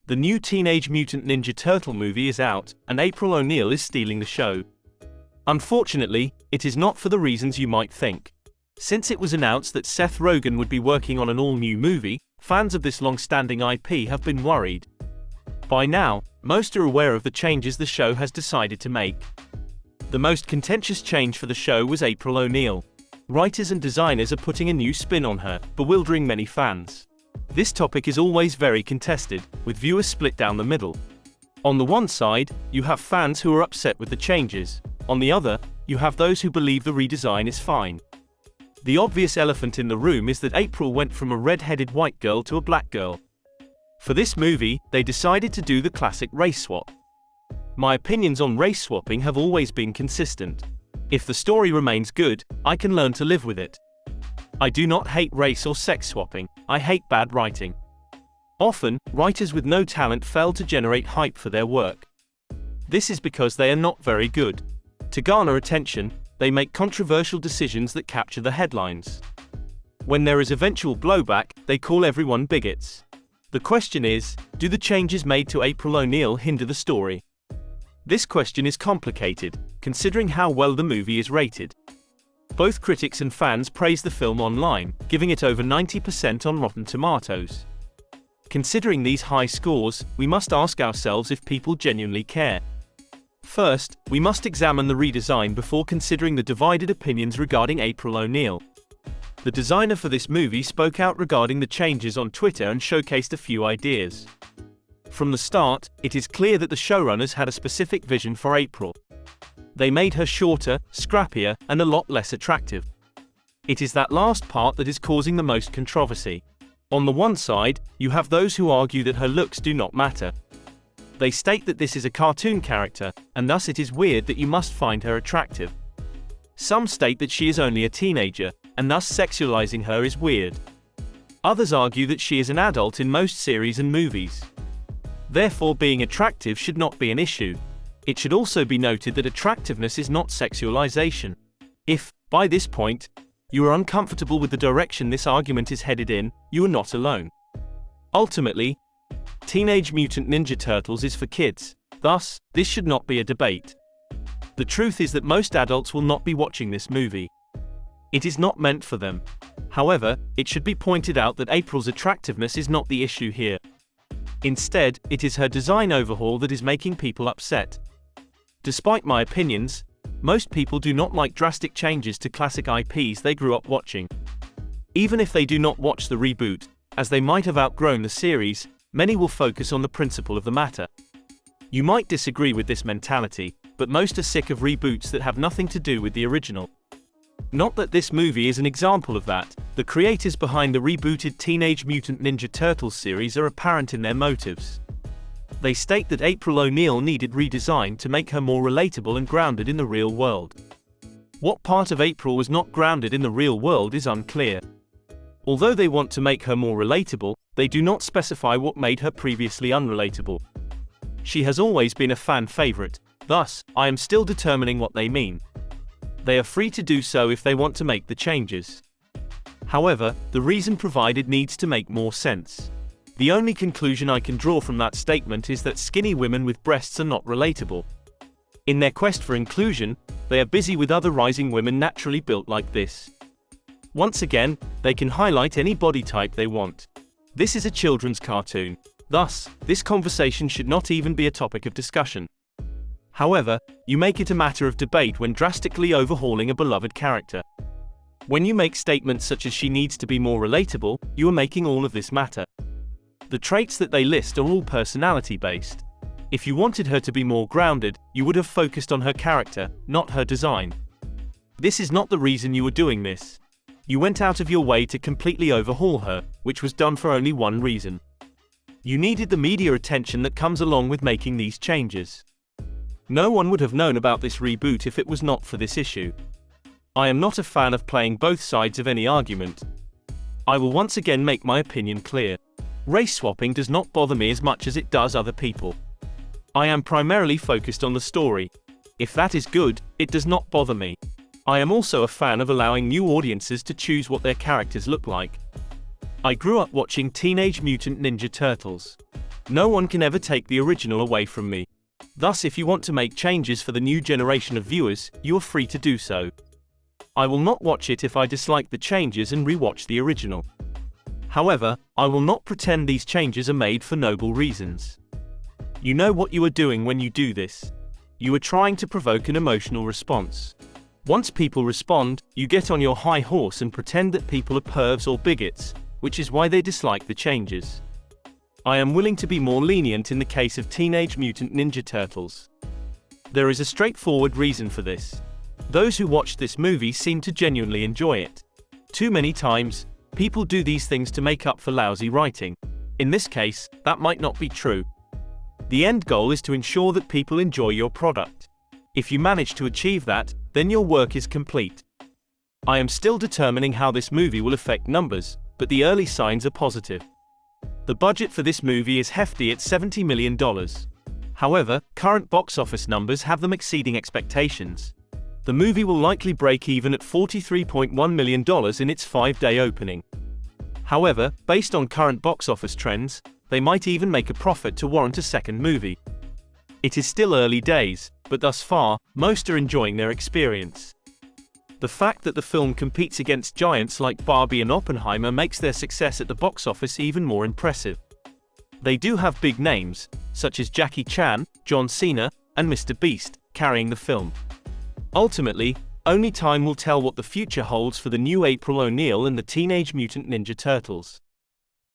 The new Teenage Mutant Ninja Turtle movie is out, and April O'Neil is stealing the show. Unfortunately, it is not for the reasons you might think. Since it was announced that Seth Rogan would be working on an all-new movie, fans of this long-standing IP have been worried. By now, most are aware of the changes the show has decided to make. The most contentious change for the show was April O'Neil. Writers and designers are putting a new spin on her, bewildering many fans. This topic is always very contested, with viewers split down the middle. On the one side, you have fans who are upset with the changes. On the other, you have those who believe the redesign is fine. The obvious elephant in the room is that April went from a red-headed white girl to a black girl. For this movie, they decided to do the classic race swap. My opinions on race swapping have always been consistent. If the story remains good, I can learn to live with it. I do not hate race or sex swapping, I hate bad writing. Often, writers with no talent fail to generate hype for their work. This is because they are not very good. To garner attention, they make controversial decisions that capture the headlines. When there is eventual blowback, they call everyone bigots. The question is, do the changes made to April O'Neil hinder the story? This question is complicated, considering how well the movie is rated. Both critics and fans praise the film online, giving it over 90% on Rotten Tomatoes. Considering these high scores, we must ask ourselves if people genuinely care. First, we must examine the redesign before considering the divided opinions regarding April O'Neil. The designer for this movie spoke out regarding the changes on Twitter and showcased a few ideas. From the start, it is clear that the showrunners had a specific vision for April. They made her shorter, scrappier, and a lot less attractive. It is that last part that is causing the most controversy. On the one side, you have those who argue that her looks do not matter. They state that this is a cartoon character, and thus it is weird that you must find her attractive. Some state that she is only a teenager, and thus sexualizing her is weird. Others argue that she is an adult in most series and movies. Therefore, being attractive should not be an issue. It should also be noted that attractiveness is not sexualization. If, by this point, you are uncomfortable with the direction this argument is headed in, you are not alone. Ultimately, Teenage Mutant Ninja Turtles is for kids, thus, this should not be a debate. The truth is that most adults will not be watching this movie. It is not meant for them. However, it should be pointed out that April's attractiveness is not the issue here. Instead, it is her design overhaul that is making people upset. Despite my opinions, most people do not like drastic changes to classic IPs they grew up watching. Even if they do not watch the reboot, as they might have outgrown the series, many will focus on the principle of the matter. You might disagree with this mentality, but most are sick of reboots that have nothing to do with the original. Not that this movie is an example of that. The creators behind the rebooted Teenage Mutant Ninja Turtle series are apparent in their motives. They state that April O'Neil needed redesign to make her more relatable and grounded in the real world. What part of April was not grounded in the real world is unclear. Although they want to make her more relatable, they do not specify what made her previously unrelatable. She has always been a fan favorite, thus, I am still determining what they mean. They are free to do so if they want to make the changes. However, the reason provided needs to make more sense. The only conclusion I can draw from that statement is that skinny women with breasts are not relatable. In their quest for inclusion, they are busy with other rising women naturally built like this. Once again, they can highlight any body type they want. This is a children's cartoon. Thus, this conversation should not even be a topic of discussion. However, you make it a matter of debate when drastically overhauling a beloved character. When you make statements such as she needs to be more relatable, you are making all of this matter. The traits that they list are all personality-based. If you wanted her to be more grounded, you would have focused on her character, not her design. This is not the reason you were doing this. You went out of your way to completely overhaul her, which was done for only one reason. You needed the media attention that comes along with making these changes. No one would have known about this reboot if it was not for this issue. I am not a fan of playing both sides of any argument. I will once again make my opinion clear. Race swapping does not bother me as much as it does other people. I am primarily focused on the story. If that is good, it does not bother me. I am also a fan of allowing new audiences to choose what their characters look like. I grew up watching Teenage Mutant Ninja Turtles. No one can ever take the original away from me. Thus, if you want to make changes for the new generation of viewers, you are free to do so. I will not watch it if I dislike the changes and re-watch the original. However, I will not pretend these changes are made for noble reasons. You know what you are doing when you do this. You are trying to provoke an emotional response. Once people respond, you get on your high horse and pretend that people are pervs or bigots, which is why they dislike the changes. I am willing to be more lenient in the case of Teenage Mutant Ninja Turtles. There is a straightforward reason for this. Those who watched this movie seem to genuinely enjoy it. Too many times, people do these things to make up for lousy writing. In this case, that might not be true. The end goal is to ensure that people enjoy your product. If you manage to achieve that, then your work is complete. I am still determining how this movie will affect numbers, but the early signs are positive. The budget for this movie is hefty at $70 million. However, current box office numbers have them exceeding expectations. The movie will likely break even at $43.1 million in its 5-day opening. However, based on current box office trends, they might even make a profit to warrant a second movie. It is still early days, but thus far, most are enjoying their experience. The fact that the film competes against giants like Barbie and Oppenheimer makes their success at the box office even more impressive. They do have big names, such as Jackie Chan, John Cena, and Mr. Beast, carrying the film. Ultimately, only time will tell what the future holds for the new April O'Neil and the Teenage Mutant Ninja Turtles.